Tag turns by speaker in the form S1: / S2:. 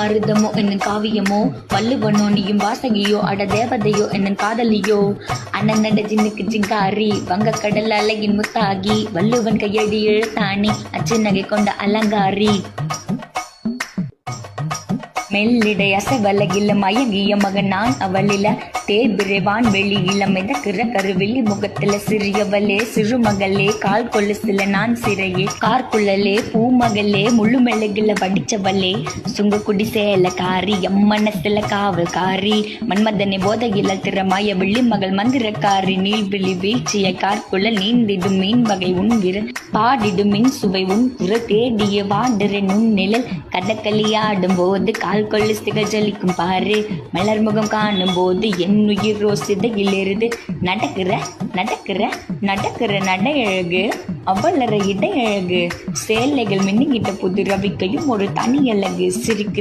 S1: மருதமோ என்னன் காவியமோ, வள்ளுவனோ நீயும் வாசகியோ, அட தேவதையோ என்னன் காதலியோ, அண்ணன் நட ஜின்னுக்கு ஜிங்காரி, வங்க கடல் அழகின் முத்தாகி, வள்ளுவன் கையடி எழுத்தாணி, அச்சு நகை கொண்ட அலங்காரி. மெல்லிடை அசவலகில மயங்கிய மகன் நான் அவளில, தேபிரைவான் வெளியில மிதக்கிற கருவிழி முகத்துல, சிறியவளே சிறுமகளே கால் கொலுசுல நான் சிறையே, கார்குழலே பூமகளே முழு மெழுகுல வடிச்சவளே, சுங்கக்குடி சேலக்காரி எம்மனசுல காவல்காரி, மன்மதனை போதையில திறமாய விழி மகள் மந்திரக்காரி, நீள்விழி வீழ்ச்சிய கார்குழல் நீந்திடும் மீன் வகை உன் விரல் பாடிடும் மின் சுவை உன் குரல், தேடிய வாடுற நுண் நிழல் கடற்களியாடும் போது கால் கொலுசுகள் ஜலிக்கும் பாரு, மலர் முகம் காணும் போது என் உயிரோ சிதையிலிருந்து, நடக்கிற நடக்கிற நடக்கிற நடையழகு அவ்வளற இடையழகு, சேலைகள் மின்னிக்கிட்ட புது ரவிக்கையும் ஒரு தனி அழகு, சிரிக்கு